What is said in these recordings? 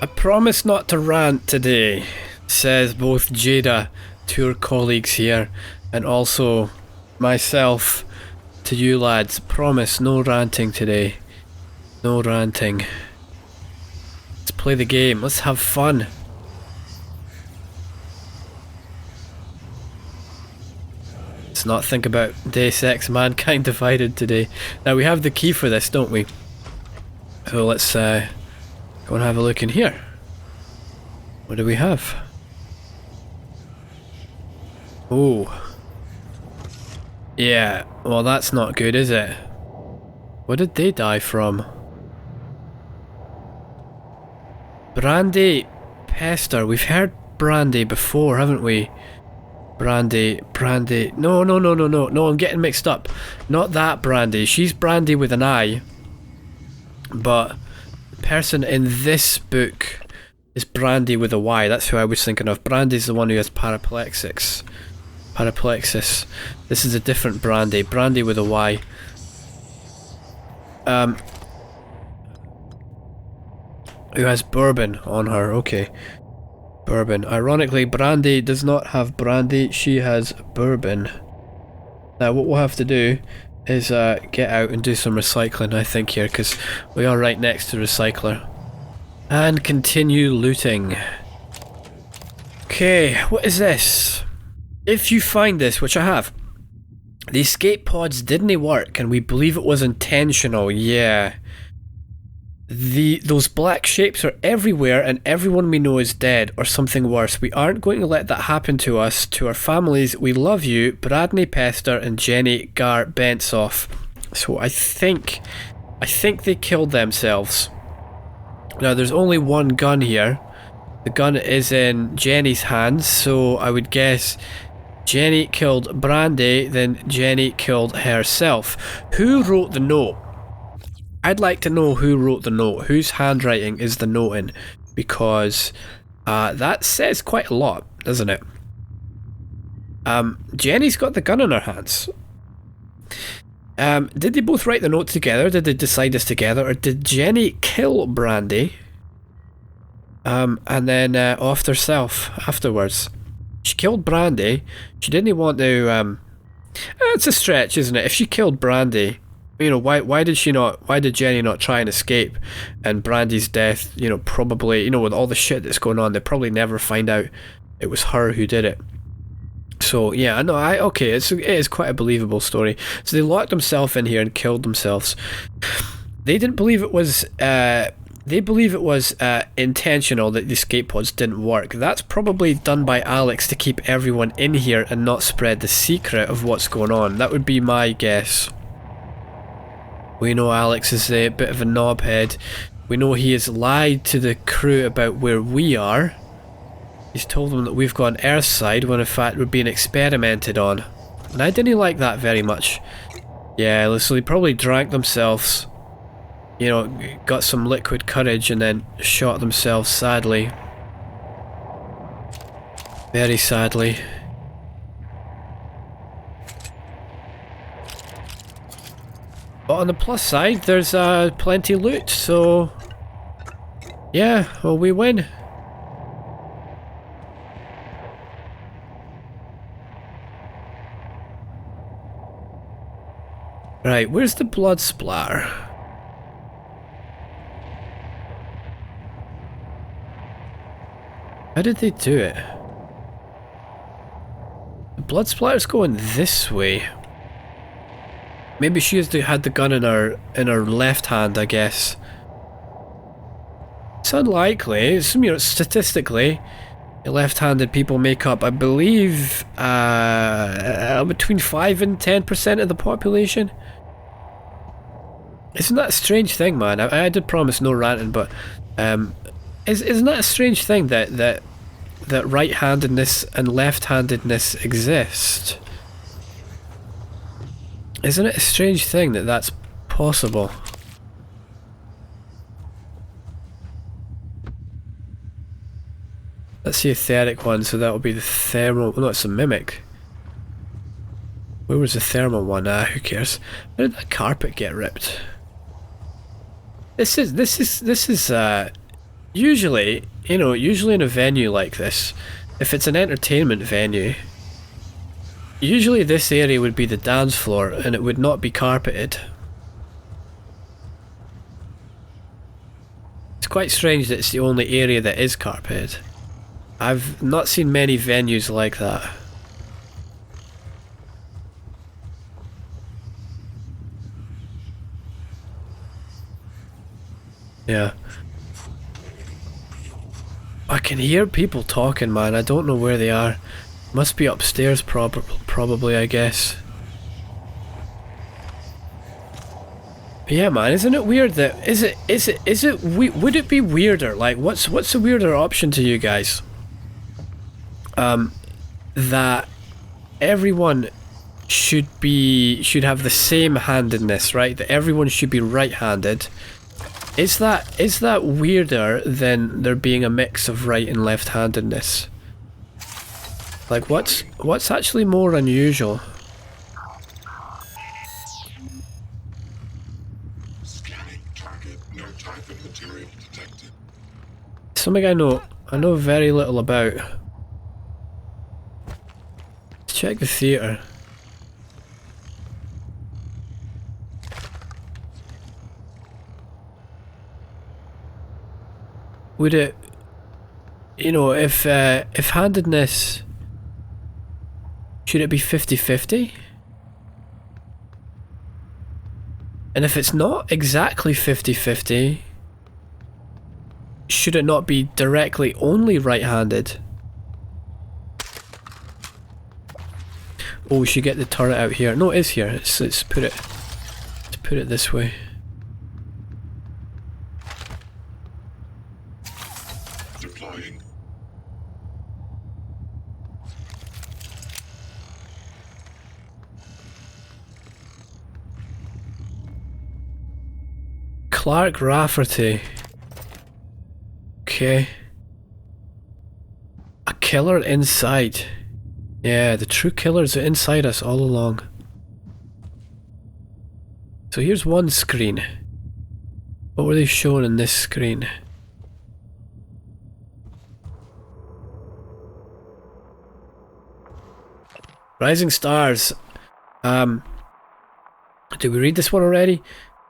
I promise not to rant today, says both Jada to her colleagues here, and also myself to you lads. Promise no ranting today. No ranting. Let's play the game. Let's have fun. Let's not think about Deus Ex Mankind Divided today. Now we have the key for this, don't we? So let's go and have a look in here. What do we have? Oh. Yeah, well that's not good, is it? What did they die from? Brandy Pester. We've heard Brandy before, haven't we? Brandy. No, I'm getting mixed up. Not that Brandy. She's Brandy with an I. But the person in this book is Brandy with a Y. That's who I was thinking of. Brandy's the one who has paraplexics. Paraplexis. This is a different Brandy. Brandy with a Y. Who has bourbon on her. Okay. Bourbon. Ironically, Brandy does not have brandy. She has bourbon. Now what we'll have to do is get out and do some recycling, I think, here, because we are right next to recycler. And continue looting. Okay, what is this? If you find this, which I have, the escape pods didn't work, and we believe it was intentional. Yeah. Those black shapes are everywhere, and everyone we know is dead, or something worse. We aren't going to let that happen to us, to our families. We love you, Bradney Pester and Jenny Gar Bentsoff. So I think they killed themselves. Now there's only one gun here. The gun is in Jenny's hands, so I would guess Jenny killed Brandy, then Jenny killed herself. Who wrote the note? I'd like to know who wrote the note. Whose handwriting is the note in? Because that says quite a lot, doesn't it? Jenny's got the gun in her hands. Did they both write the note together? Did they decide this together? Or did Jenny kill Brandy? And then offed herself afterwards? She killed Brandy. She didn't want to... it's a stretch, isn't it? If she killed Brandy... You know, why did Jenny not try and escape? And Brandy's death, you know, probably, you know, with all the shit that's going on, they probably never find out it was her who did it. So yeah, okay, it is quite a believable story. So they locked themselves in here and killed themselves. They didn't believe it was they believe it was intentional that the escape pods didn't work. That's probably done by Alex to keep everyone in here and not spread the secret of what's going on. That would be my guess. We know Alex is a bit of a knobhead. We know he has lied to the crew about where we are. He's told them that we've gone Earthside when in fact we're being experimented on. And I didn't like that very much. Yeah, so they probably drank themselves. You know, got some liquid courage and then shot themselves sadly. Very sadly. But on the plus side, there's plenty of loot, so... Yeah, well, we win. Right, where's the blood splatter? How did they do it? The blood splatter's going this way. Maybe she had the gun in her left hand, I guess. It's unlikely. It's, you know, statistically, left-handed people make up, I believe, between 5 and 10% of the population. Isn't that a strange thing, man? I did promise no ranting, but isn't that a strange thing that right-handedness and left-handedness exist? Isn't it a strange thing that that's possible? That's the etheric one, so that'll be the thermal... No, it's a mimic. Where was the thermal one? Who cares? Where did that carpet get ripped? This is usually, you know, usually in a venue like this, if it's an entertainment venue, usually this area would be the dance floor and it would not be carpeted. It's quite strange that it's the only area that is carpeted. I've not seen many venues like that. Yeah. I can hear people talking, man. I don't know where they are. Must be upstairs, probably, I guess. But yeah, man, isn't it weird that would it be weirder? Like, what's the weirder option to you guys? That everyone should have the same handedness, right? That everyone should be right-handed. Is that weirder than there being a mix of right and left-handedness? Like, what's actually more unusual? Scanning target, no type of material detected. Something I know very little about. Let's check the theatre. Would it, you know, if handedness, should it be 50-50? And if it's not exactly 50-50, should it not be directly only right-handed? Oh, we should get the turret out here. No, it is here. Let's put it this way. Deploying. Clark Rafferty. Okay. A killer inside. Yeah, the true killers are inside us all along. So here's one screen. What were they showing in this screen? Rising Stars. Did we read this one already?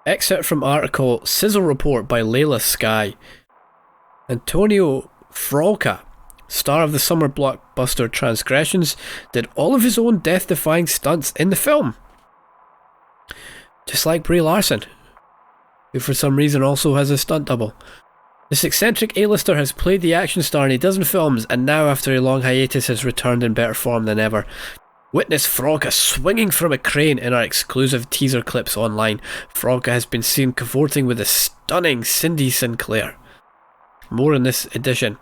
Excerpt from article Sizzle Report by Layla Sky. Antonio Frolka, star of the summer blockbuster Transgressions, did all of his own death-defying stunts in the film. Just like Brie Larson, who for some reason also has a stunt double. This eccentric A-lister has played the action star in a dozen films and now after a long hiatus has returned in better form than ever. Witness Frolka swinging from a crane in our exclusive teaser clips online. Frolka has been seen cavorting with the stunning Cindy Sinclair. More in this edition.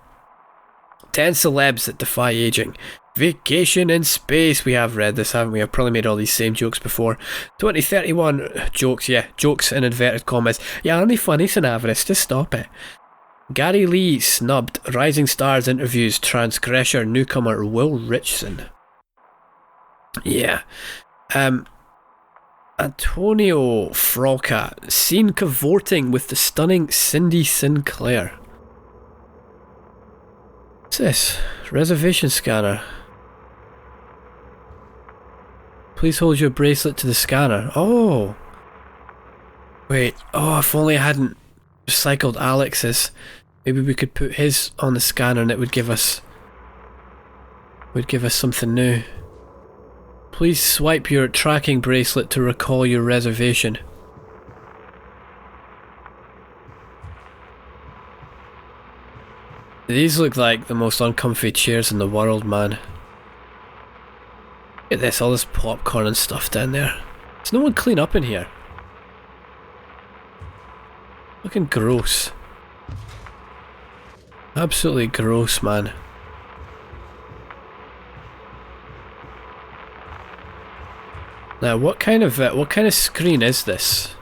10 celebs that defy aging. Vacation in space. We have read this, haven't we? I've probably made all these same jokes before. 2031 jokes, yeah. Jokes in inverted commas. Yeah, aren't they funny, Sinavris? Just stop it. Gary Lee snubbed. Rising Stars interviews transgressor newcomer Will Richson. Yeah. Antonio Frolka seen cavorting with the stunning Cindy Sinclair. What's this? Reservation scanner. Please hold your bracelet to the scanner. Oh. Wait. Oh, if only I hadn't recycled Alex's. Maybe we could put his on the scanner and it would give us something new. Please swipe your tracking bracelet to recall your reservation. These look like the most uncomfy chairs in the world, man. Look at this, all this popcorn and stuff down there. There's no one clean up in here. Looking gross. Absolutely gross, man. Now, what kind of screen is this?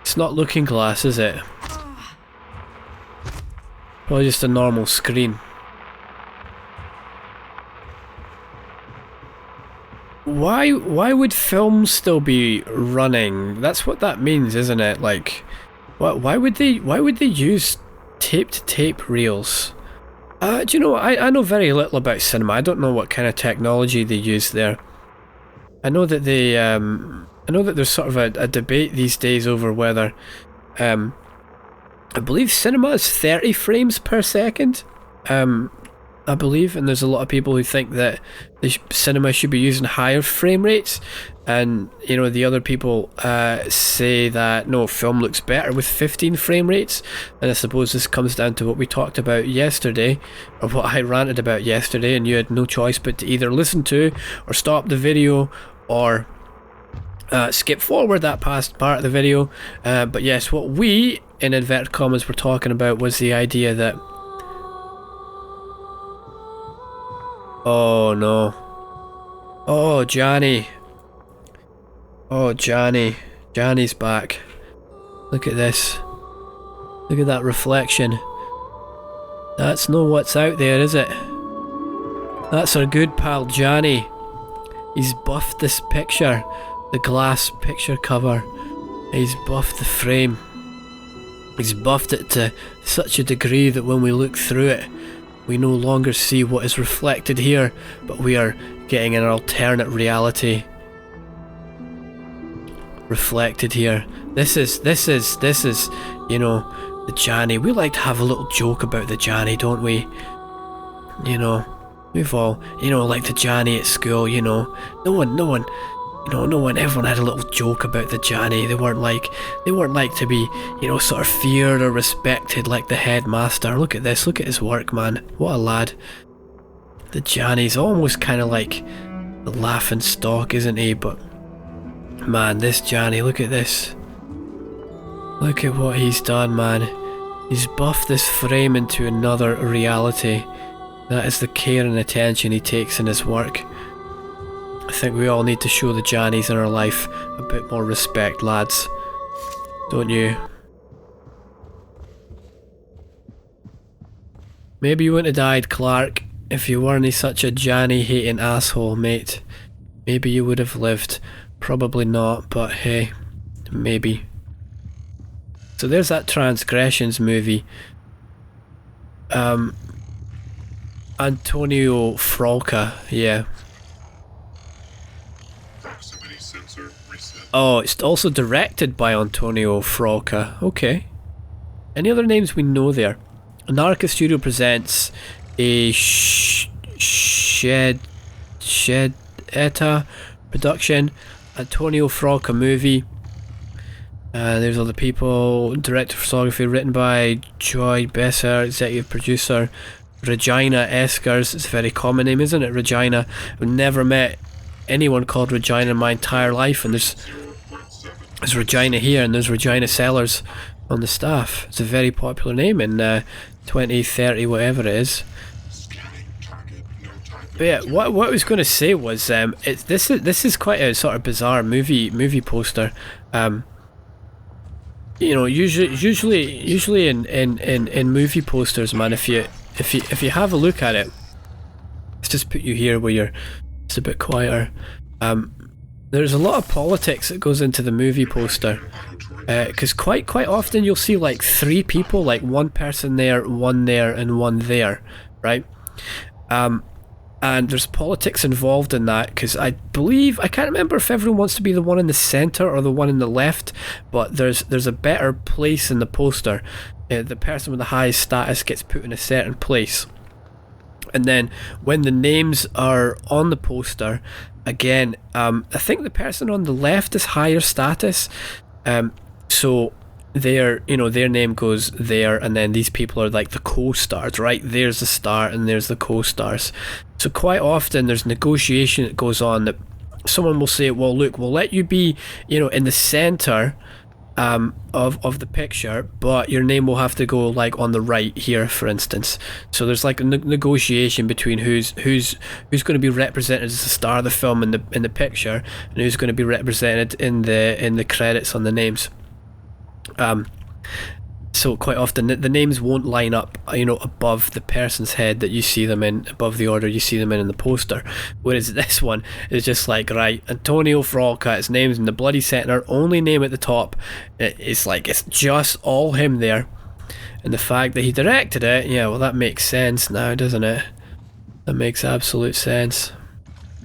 It's not Looking Glass, is it? Probably just a normal screen. Why would films still be running? That's what that means, isn't it? Like, Why would they use tape to tape reels? Do you know, I know very little about cinema. I don't know what kind of technology they use there. I know that there's sort of a debate these days over whether I believe cinema is 30 frames per second. I believe, and there's a lot of people who think that the cinema should be using higher frame rates, and you know, the other people say that no, film looks better with 15 frame rates. And I suppose this comes down to what we talked about yesterday, or what I ranted about yesterday, and you had no choice but to either listen to or stop the video or skip forward that past part of the video. But yes, what we in inverted commas were talking about was the idea that, oh no, oh Johnny, oh Johnny's back. Look at this, look at that reflection. That's not what's out there, is it? That's our good pal Johnny. He's buffed this picture, the glass picture cover. He's buffed the frame. He's buffed it to such a degree that when we look through it, we no longer see what is reflected here, but we are getting an alternate reality reflected here. This is, you know, the Johnny. We like to have a little joke about the Johnny, don't we? You know, we've all, you know, like the Johnny at school, you know. Everyone had a little joke about the Johnny. They weren't like to be, you know, sort of feared or respected like the headmaster. Look at this, look at his work, man. What a lad. The Johnny's almost kind of like the laughing stock, isn't he? But man, this Johnny, look at this. Look at what he's done, man. He's buffed this frame into another reality. That is the care and attention he takes in his work. I think we all need to show the Johnnies in our life a bit more respect, lads. Don't you? Maybe you wouldn't have died, Clark, if you weren't such a Johnny-hating asshole, mate. Maybe you would have lived. Probably not, but hey, maybe. So there's that Transgressions movie. Antonio Frolka, yeah. Oh, it's also directed by Antonio Frolka. Okay. Any other names we know there? Arkane Studios presents a Shed Eta production, Antonio Frolka movie. There's other people. Director of photography written by Joy Besser, executive producer Regina Eskers. It's a very common name, isn't it, Regina? I've never met anyone called Regina in my entire life, and there's Regina here and there's Regina Sellers on the staff. It's a very popular name in 2030, whatever it is. But yeah, what I was going to say was this is quite a sort of bizarre movie poster. You know, usually in movie posters, man, if you have a look at it, let's just put you here where it's a bit quieter. There's a lot of politics that goes into the movie poster, because quite often you'll see like three people, like one person there, one there, and one there, right? And there's politics involved in that, because I can't remember if everyone wants to be the one in the centre or the one in the left, but there's a better place in the poster. The person with the highest status gets put in a certain place. And then when the names are on the poster, again, I think the person on the left is higher status, so their name goes there, and then these people are like the co-stars, right? There's the star and there's the co-stars. So quite often there's negotiation that goes on, that someone will say, well, look, we'll let you be, you know, in the center of the picture, but your name will have to go like on the right here, for instance. So there's like a negotiation between who's going to be represented as the star of the film in the picture, and who's going to be represented in the credits on the names. So quite often the names won't line up, you know, above the person's head that you see them in, above the order you see them in the poster. Whereas this one is just like, right, Antonio Frolka, his name's in the bloody centre, only name at the top. It's like, it's just all him there. And the fact that he directed it, yeah, well, that makes sense now, doesn't it? That makes absolute sense.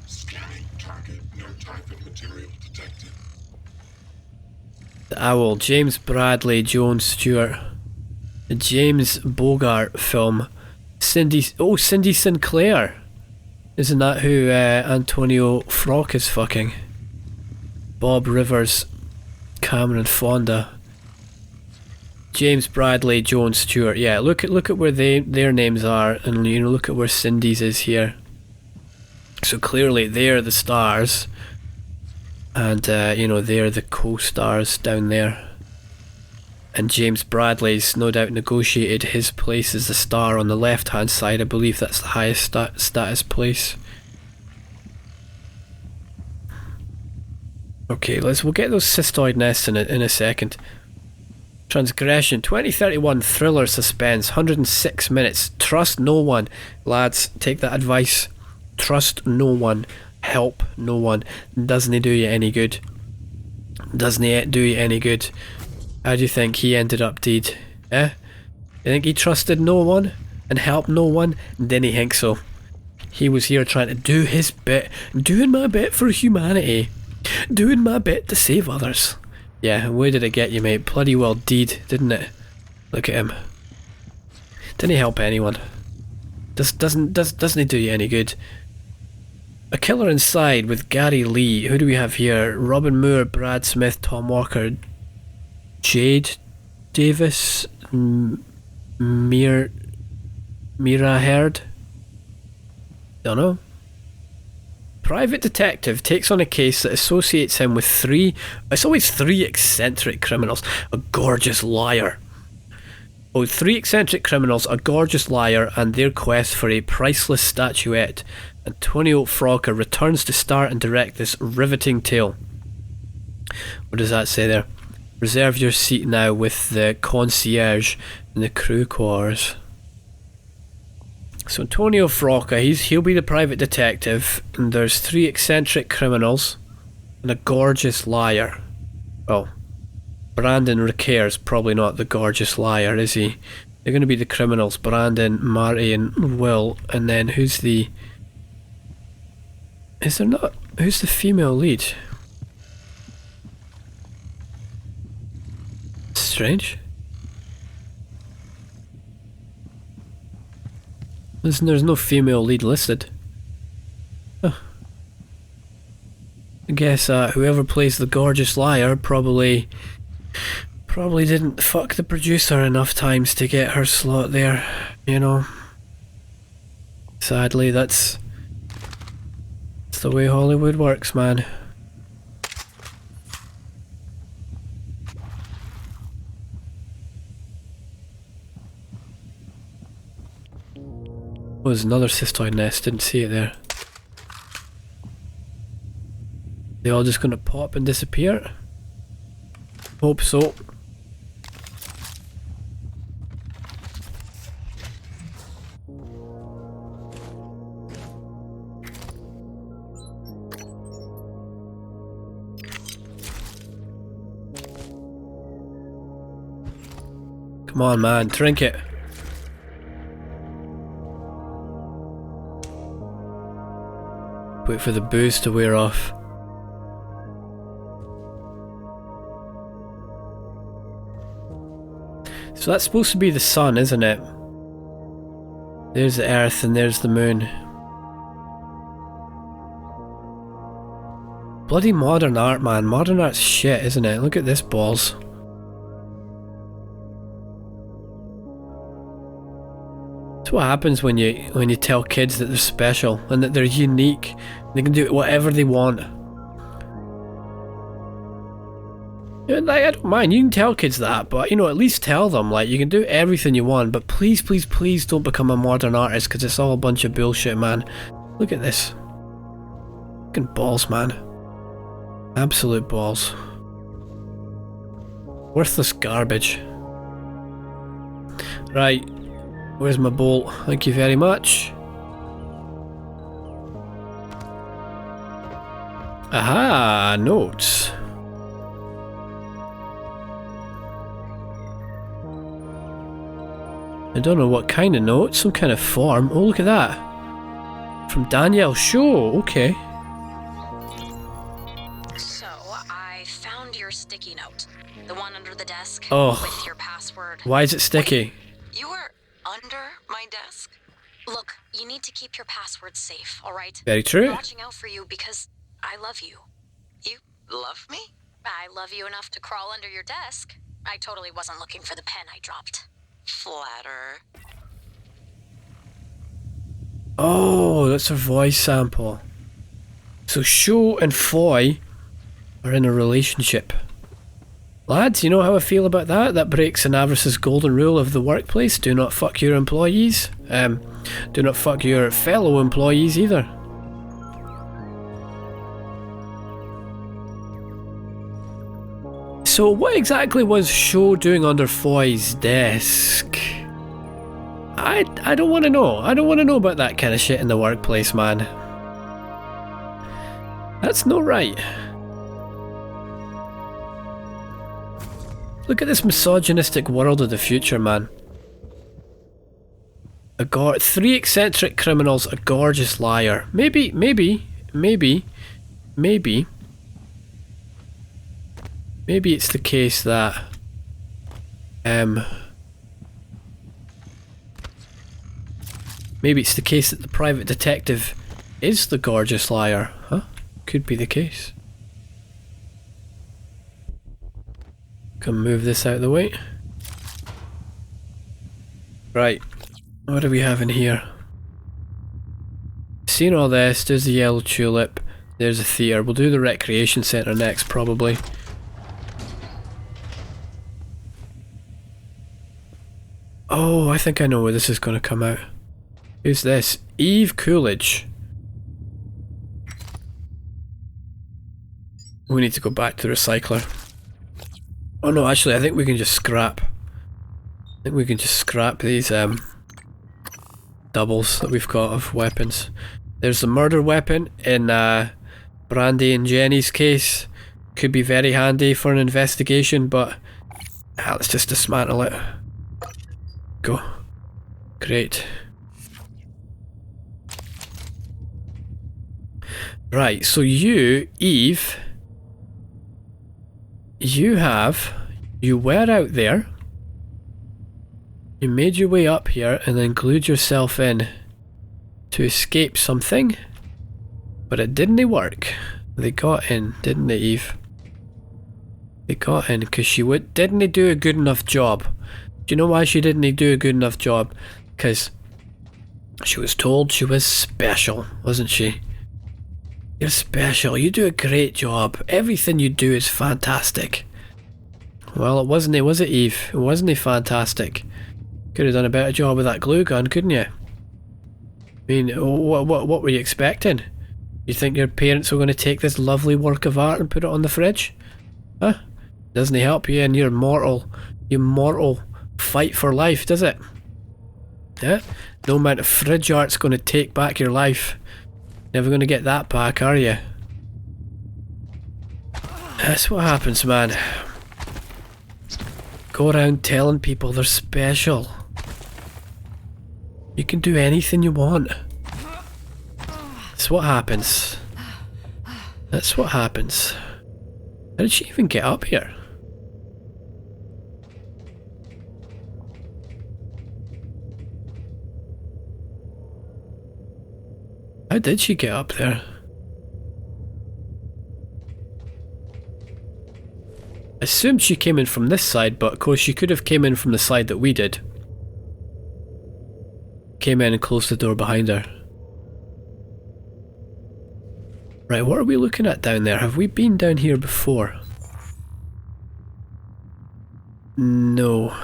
Scanning target. No type of material detected. The Owl, James Bradley Jones Stewart. The James Bogart film. Cindy Sinclair. Isn't that who Antonio Frock is fucking? Bob Rivers, Cameron Fonda. James Bradley Jones Stewart. Yeah, look at where their names are, and you know, look at where Cindy's is here. So clearly they're the stars, and you know, they're the co-stars down there. And James Bradley's no doubt negotiated his place as the star on the left hand side. I believe that's the highest status place. Okay, we'll get those cystoid nests in a second. Transgression, 2031 thriller suspense, 106 minutes. Trust no one. Lads, take that advice. Trust no one. Help no one. Doesn't he do you any good? Doesn't he do you any good? How do you think he ended up dead? Eh? You think he trusted no one and helped no one? Didn't he think so? He was here trying to do his bit. Doing my bit for humanity. Doing my bit to save others. Yeah, and where did it get you, mate? Bloody well deed, didn't it? Look at him. Didn't he help anyone? Doesn't he do you any good? A Killer Inside with Gary Lee. Who do we have here? Robin Moore, Brad Smith, Tom Walker, Jade Davis, Mira Herd. Don't know. Private detective takes on a case that associates him with it's always three eccentric criminals. A gorgeous liar. Oh, three eccentric criminals, a gorgeous liar, and their quest for a priceless statuette. Antonio Frolka returns to star and direct this riveting tale. What does that say there? Reserve your seat now with the concierge in the crew quarters. So Antonio Frolka, he'll be the private detective, and there's three eccentric criminals and a gorgeous liar. Oh, Brandon Ricare's probably not the gorgeous liar, is he? They're going to be the criminals, Brandon, Marty and Will, and then who's the female lead? Strange. There's no female lead listed. Huh. I guess whoever plays the gorgeous liar probably didn't fuck the producer enough times to get her slot there, you know. Sadly, that's the way Hollywood works, man. Was another cystoid nest, didn't see it there. They all just gonna pop and disappear? Hope so. Come on, man, drink it. Wait for the booze to wear off. So that's supposed to be the sun, isn't it? There's the earth and there's the moon. Bloody modern art, man. Modern art's shit, isn't it? Look at this balls. That's what happens when you tell kids that they're special and that they're unique. They can do whatever they want. Yeah, I don't mind, you can tell kids that, but you know, at least tell them, like, you can do everything you want, but please, please, please don't become a modern artist, because it's all a bunch of bullshit, man. Look at this. Fucking balls, man. Absolute balls. Worthless garbage. Right. Where's my bolt? Thank you very much. Aha! Notes. I don't know what kind of note, some kind of form. Oh, look at that. From Danielle Shaw, okay. So, I found your sticky note. The one under the desk. Oh. With your password. Why is it sticky? Wait, you were under my desk? Look, you need to keep your passwords safe, alright? Very true. I'm watching out for you because I love you. You love me? I love you enough to crawl under your desk. I totally wasn't looking for the pen I dropped. Flatter. Oh, that's her voice sample. So Sho and Foy are in a relationship. Lads, you know how I feel about that? That breaks Sinavris' golden rule of the workplace. Do not fuck your employees. Do not fuck your fellow employees either. So what exactly was Sho doing under Foy's desk? I don't want to know. I don't want to know about that kind of shit in the workplace, man. That's not right. Look at this misogynistic world of the future, man. Three eccentric criminals, a gorgeous liar. Maybe it's the case that maybe it's the case that the private detective is the gorgeous liar, huh? Could be the case. Can move this out of the way. Right, what do we have in here? Seen all this, there's the yellow tulip, there's a theatre. We'll do the recreation centre next, probably. Oh, I think I know where this is going to come out. Who's this? Eve Coolidge. We need to go back to the recycler. Oh no, actually I think we can just scrap. I think we can just scrap these doubles that we've got of weapons. There's the murder weapon in Brandy and Jenny's case. Could be very handy for an investigation, but let's just dismantle it. Go. Great. Right, so you, Eve, you were out there, you made your way up here and then glued yourself in to escape something, but it didn't work. They got in, didn't they, Eve? They got in because she didn't do a good enough job. Do you know why she didn't do a good enough job? Because she was told she was special, wasn't she? You're special, you do a great job, everything you do is fantastic. Well, it wasn't, was it, Eve? It wasn't fantastic. Could have done a better job with that glue gun, couldn't you? I mean, what were you expecting? You think your parents were going to take this lovely work of art and put it on the fridge? Huh? Doesn't help you in your mortal fight for life, does it? Yeah? No amount of fridge art's going to take back your life. Never going to get that back, are you? That's what happens, man. Go around telling people they're special. You can do anything you want. That's what happens. That's what happens. How did she even get up here? How did she get up there? I assumed she came in from this side, but of course she could have came in from the side that we did. Came in and closed the door behind her. Right, what are we looking at down there? Have we been down here before? No.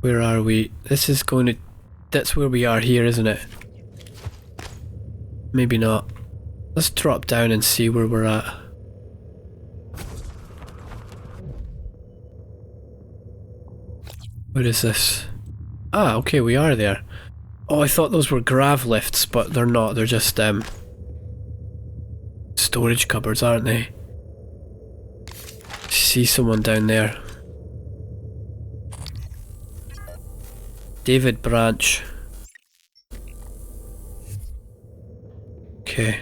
Where are we? This is going to... That's where we are here, isn't it? Maybe not. Let's drop down and see where we're at. Where is this? Ah, okay, we are there. Oh, I thought those were grav lifts, but they're not. They're just storage cupboards, aren't they? See someone down there. David Branch. Okay.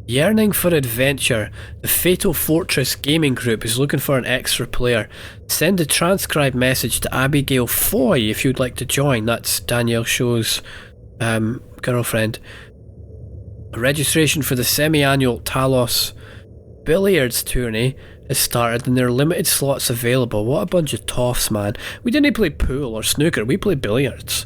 Yearning for adventure, the Fatal Fortress Gaming Group is looking for an extra player. Send a transcribed message to Abigail Foy if you'd like to join. That's Danielle Show's girlfriend. A registration for the semi-annual Talos Billiards tourney has started and there are limited slots available. What a bunch of toffs, man. We didn't play pool or snooker, we play billiards.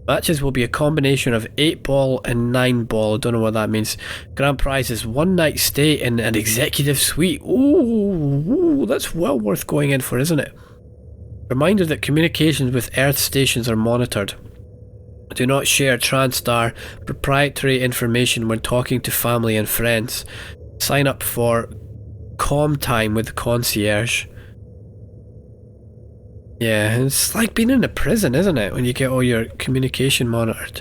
Matches will be a combination of 8-ball and 9-ball. I don't know what that means. Grand prize is 1 night stay in an executive suite. Ooh, that's well worth going in for, isn't it? Reminder that communications with Earth stations are monitored. Do not share TranStar proprietary information when talking to family and friends. Sign up for calm time with the concierge. Yeah, it's like being in a prison, isn't it? When you get all your communication monitored.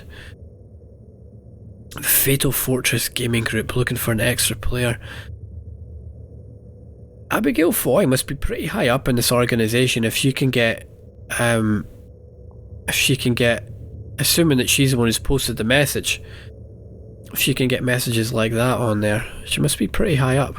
The Fatal Fortress Gaming Group looking for an extra player. Abigail Foy must be pretty high up in this organisation if she can get assuming that she's the one who's posted the message. If she can get messages like that on there, she must be pretty high up.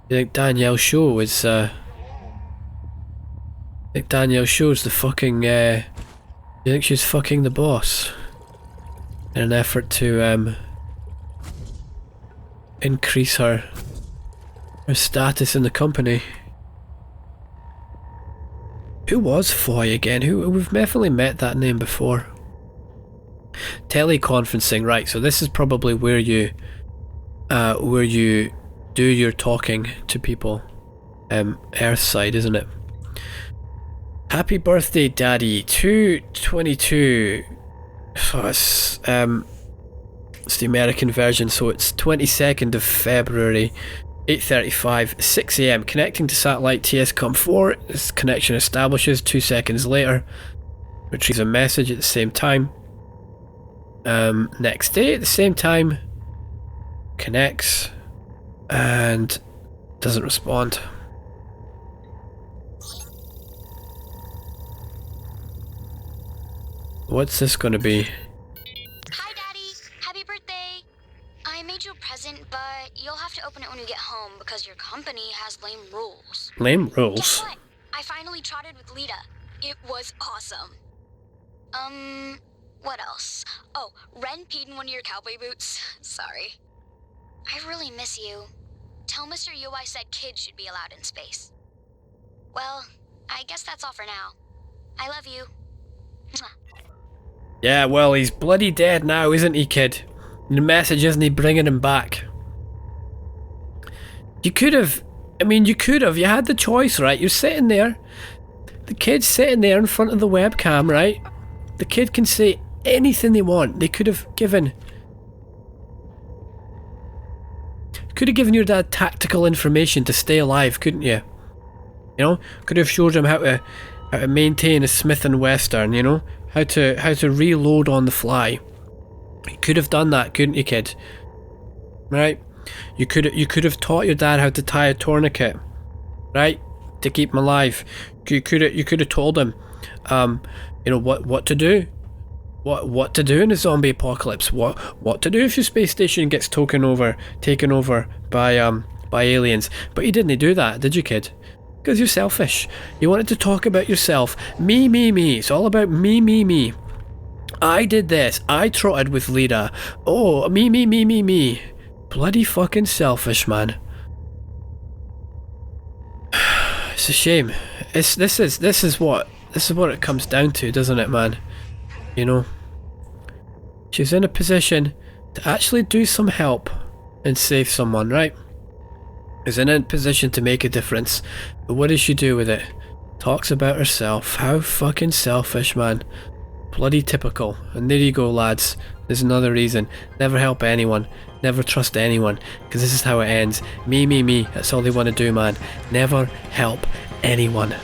You think Danielle Show is I think Danielle Show's the fucking you think she's fucking the boss in an effort to increase her status in the company. Who was Foy again? We've definitely met that name before. Teleconferencing, right, so this is probably where you do your talking to people. Earthside, isn't it? Happy birthday, Daddy. 2/22. So it's the American version, so it's 22nd of February, 8:35, 6 AM. Connecting to satellite TSCOM4. This connection establishes 2 seconds later. Retrieves a message at the same time. Next day at the same time. Connects. And doesn't respond. What's this gonna be? Hi, Daddy. Happy birthday. I made you a present, but you'll have to open it when you get home because your company has lame rules. Lame Guess rules? what? I finally trotted with Lita. It was awesome. What else? Oh, Ren peed in one of your cowboy boots. Sorry. I really miss you. Tell Mr. Yu I said kids should be allowed in space. Well, I guess that's all for now. I love you. Mwah. Yeah, well, he's bloody dead now, isn't he, kid? The message isn't he bringing him back? You could have, you had the choice, right? You're sitting there, the kid's sitting there in front of the webcam, right? The kid can say anything they want. They could have given your dad tactical information to stay alive, couldn't you? You know, could have showed him how to maintain a Smith & Western, you know? How to reload on the fly. You could have done that, couldn't you, kid? Right? You could have taught your dad how to tie a tourniquet, right? To keep him alive. You could have told him, you know, what to do. What to do in a zombie apocalypse? What to do if your space station gets taken over by aliens? But you didn't do that, did you, kid? Because you're selfish. You wanted to talk about yourself. Me. It's all about me. I did this. I trotted with Lita. Oh, me. Bloody fucking selfish, man. It's a shame. This is what it comes down to, doesn't it, man? You know, she's in a position to actually do some help and save someone, right? Is in a position to make a difference, but what does she do with it? Talks about herself. How fucking selfish, man. Bloody typical. And there you go, lads. There's another reason. Never help anyone. Never trust anyone. Because this is how it ends. Me, me, me. That's all they want to do, man. Never help anyone.